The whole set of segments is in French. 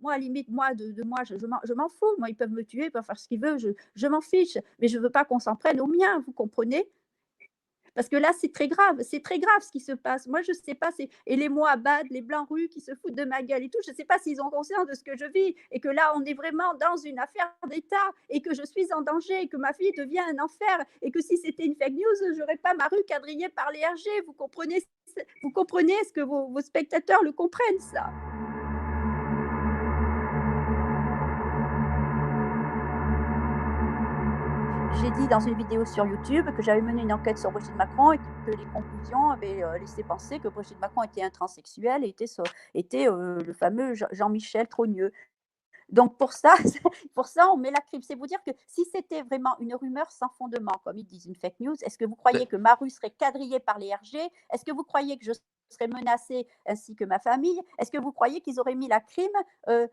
Moi, à la limite, moi, de moi, je m'en fous. Moi, ils peuvent me tuer, ils peuvent faire ce qu'ils veulent, je m'en fiche. Mais je veux pas qu'on s'en prenne aux miens, vous comprenez? Parce que là, c'est très grave ce qui se passe. Moi, je sais pas, c'est et les Moabad, les blancs russes qui se foutent de ma gueule et tout, je sais pas s'ils ont conscience de ce que je vis et que là, on est vraiment dans une affaire d'État et que je suis en danger et que ma fille devient un enfer et que si c'était une fake news, j'aurais pas ma rue quadrillée par les RG. Vous comprenez? Est-ce que vos spectateurs le comprennent ça? J'ai dit dans une vidéo sur YouTube que j'avais mené une enquête sur Brigitte Macron et que les conclusions avaient, laissé penser que Brigitte Macron était un transsexuel et était le fameux Jean-Michel Trogneux. Donc pour ça pour ça, on met la crime. C'est vous dire que si c'était vraiment une rumeur sans fondement, comme ils disent, une fake news, est-ce que vous croyez que ma rue serait quadrillée par les RG? Est-ce que vous croyez que je serais menacée ainsi que ma famille? Est-ce que vous croyez qu'ils auraient mis la crime,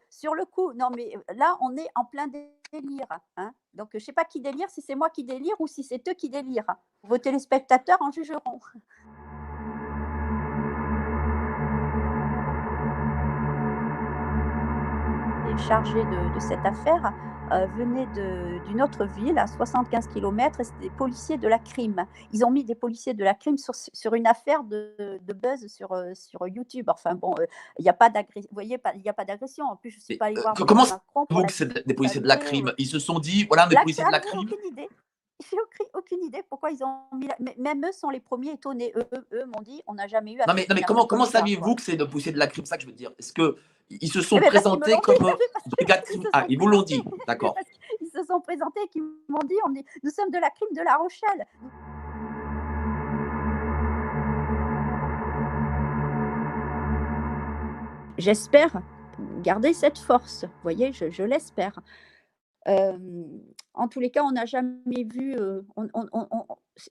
sur le coup? Non, mais là, on est en plein délire, hein. Donc je ne sais pas qui délire, si c'est moi qui délire ou si c'est eux qui délirent. Vos téléspectateurs en jugeront. Les chargés de cette affaire, venaient d'une autre ville à 75 kilomètres et c'était des policiers de la crime. Ils ont mis des policiers de la crime sur une affaire de buzz sur YouTube. Enfin bon, il y a pas vous voyez, il y a pas d'agression. En plus, je ne suis Et, pas allée voir comment Brigitte Macron pour savez-vous la que c'est des policiers de la saluer crime? Ils se sont dit: «Voilà, des là, policiers de la j'avoue, crime». aucune idée. J'ai aucune idée pourquoi ils ont mis la même eux sont les premiers étonnés. Eux m'ont dit: «On n'a jamais eu Non, mais une comment affaire comme ça, quoi». saviez-vous que c'est des policiers de la crime? C'est ça que je veux dire. Est-ce qu'ils se Eh sont beh, parce qu'ils me présentés l'ont dit, comme, tu as vu? Parce brigade qu'ils crime? se Ah, sont ils vous l'ont présentés. dit? D'accord. Parce qu'ils se sont présentés et qu'ils m'ont dit: «Nous sommes de la crime de La Rochelle». J'espère garder cette force, vous voyez? Je l'espère. En tous les cas, on n'a jamais vu, on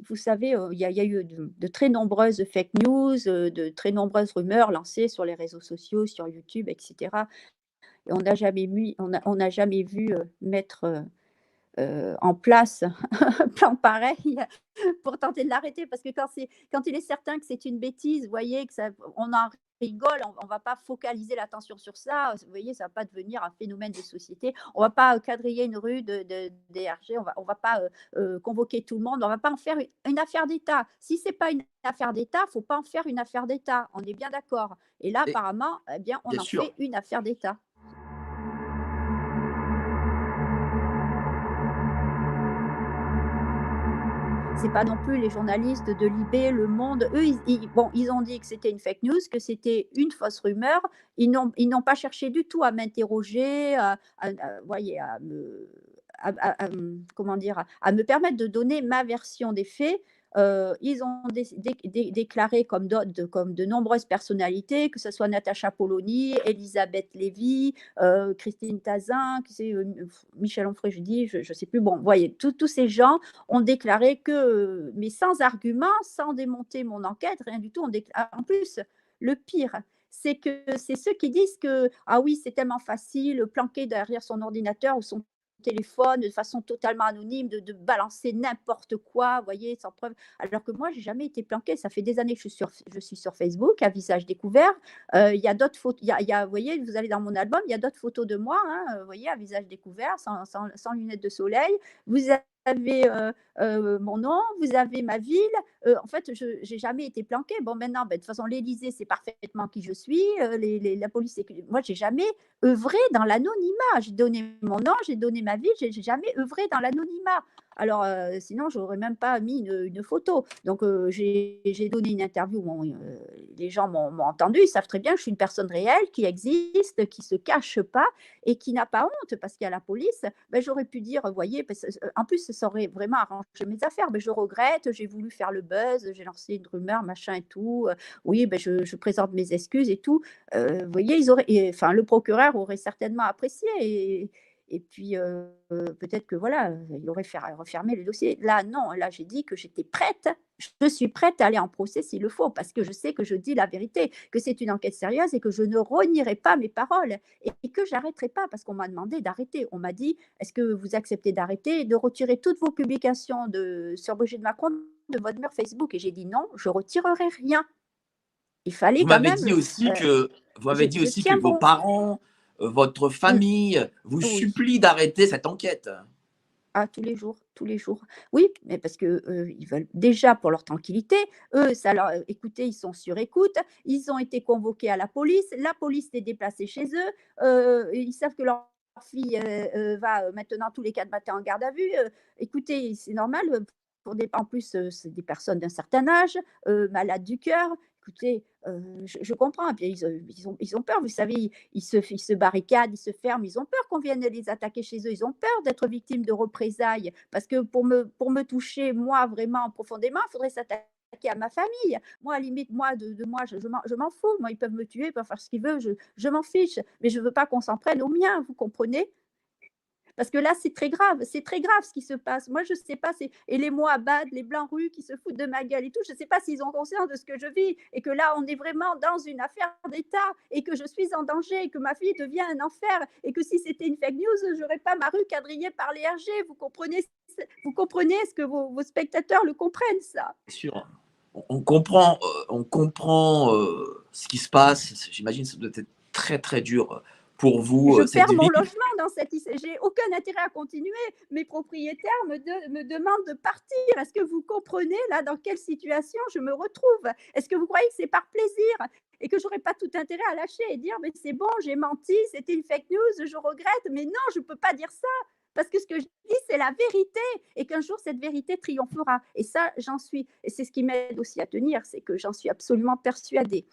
vous savez, il y a eu de très nombreuses fake news, de très nombreuses rumeurs lancées sur les réseaux sociaux, sur YouTube et cetera et on n'a jamais vu, mettre, en place un plan pareil pour tenter de l'arrêter. Parce que quand il est certain que c'est une bêtise, vous voyez, que ça on en rigole, on va pas focaliser l'attention sur ça, vous voyez, ça va pas devenir un phénomène de société. On va pas, quadriller une rue de DRG, on va pas, convoquer tout le monde, on va pas en faire une affaire d'État. Si c'est pas une affaire d'État, faut pas en faire une affaire d'État, on est bien d'accord et là, Et apparemment, eh bien, on bien en sûr. fait une affaire d'État. C'est pas non plus les journalistes de Libé, Le Monde. Eux, ils ont dit que c'était une fake news, que c'était une fausse rumeur. Ils n'ont pas cherché du tout à m'interroger, voyez, comment dire? À me permettre de donner ma version des faits. Ils ont déclaré comme de nombreuses personnalités, que ce soit Natacha Polony, Elisabeth Lévy, Christine Tazin, qui c'est, Michel Onfray, je dis, je ne sais plus. Bon, voyez, tous ces gens ont déclaré que, mais sans argument, sans démonter mon enquête, rien du tout. En plus, le pire, c'est que c'est ceux qui disent que ah oui, c'est tellement facile, planqué derrière son ordinateur ou son téléphone de façon totalement anonyme, de balancer n'importe quoi, vous voyez, sans preuve. Alors que moi, j'ai jamais été planquée. Ça fait des années que je suis sur Facebook, à visage découvert. Il y a d'autres photos, vous voyez, vous allez dans mon album, il y a d'autres photos de moi, hein, vous voyez, à visage découvert, sans lunettes de soleil. Vous avez mon nom, vous avez ma ville. En fait, je n'ai jamais été planquée. Bon, maintenant, de toute façon, l'Élysée sait parfaitement qui je suis. La police, moi, j'ai jamais œuvré dans l'anonymat. J'ai donné mon nom, j'ai donné ma ville, j'ai jamais œuvré dans l'anonymat. Alors, sinon, j'aurais même pas mis une photo. Donc, j'ai donné une interview. Bon, les gens m'ont entendu. Ils savent très bien que je suis une personne réelle qui existe, qui se cache pas et qui n'a pas honte parce qu'il y a la police. J'aurais pu dire, voyez, en plus, ça aurait vraiment arrangé mes affaires. Je regrette, j'ai voulu faire le buzz, j'ai lancé une rumeur, machin et tout. Oui, je présente mes excuses et tout. Vous voyez, enfin, le procureur aurait certainement apprécié et puis peut-être que voilà, il aurait refermé le dossier. Là, non, là, j'ai dit que j'étais prête. Je suis prête à aller en procès s'il le faut, parce que je sais que je dis la vérité, que c'est une enquête sérieuse et que je ne renierai pas mes paroles et que j'arrêterai pas parce qu'on m'a demandé d'arrêter. On m'a dit: «Est-ce que vous acceptez d'arrêter et de retirer toutes vos publications sur Brigitte Macron de votre mur Facebook?» et j'ai dit: «Non, je retirerai rien». Il fallait Vous quand m'avez même dit aussi heu, que je vos tiens parents, votre Mmh. famille vous Oui. supplie d'arrêter cette enquête. Ah, tous les jours, tous les jours. Oui, mais parce que, ils veulent déjà pour leur tranquillité, eux, ça leur écoutez, ils sont sur écoute, ils ont été convoqués à la police s'est déplacée chez eux, ils savent que leur fille, va, maintenant tous les 4 matins en garde à vue, écoutez, c'est normal, pour des en plus, c'est des personnes d'un certain âge, malades du cœur. Écoutez, je comprends et puis ils ont peur, vous savez, ils se barricadent, ils se ferment, ils ont peur qu'on vienne les attaquer chez eux, ils ont peur d'être victimes de représailles parce que pour me toucher moi vraiment profondément, il faudrait s'attaquer à ma famille. Moi, à la limite, moi de moi, je m'en fous. Moi, ils peuvent me tuer, ils peuvent faire ce qu'ils veulent, je m'en fiche, mais je veux pas qu'on s'en prenne aux miens, vous comprenez? Parce que là, c'est très grave ce qui se passe. Moi, je sais pas, et les Moabad, les blancs rus qui se foutent de ma gueule et tout, je sais pas s'ils ont conscience de ce que je vis et que là, on est vraiment dans une affaire d'État et que je suis en danger et que ma fille devient un enfer et que si c'était une fake news, j'aurais pas ma rue quadrillée par les RG. Vous comprenez? Est-ce que vos spectateurs le comprennent ça? Bien sûr, on comprend, ce qui se passe. J'imagine que ça doit être très, très dur, pour vous, Je cette perds mon vie. logement dans cette IC. J'ai aucun intérêt à continuer. Mes propriétaires me demandent de partir. Est-ce que vous comprenez là dans quelle situation je me retrouve? Est-ce que vous croyez que c'est par plaisir et que j'aurais pas tout intérêt à lâcher et dire mais c'est bon, j'ai menti, c'était une fake news, je regrette. Mais non, je ne peux pas dire ça. Parce que ce que je dis, c'est la vérité et qu'un jour, cette vérité triomphera. Et ça, j'en suis. Et c'est ce qui m'aide aussi à tenir, c'est que j'en suis absolument persuadée.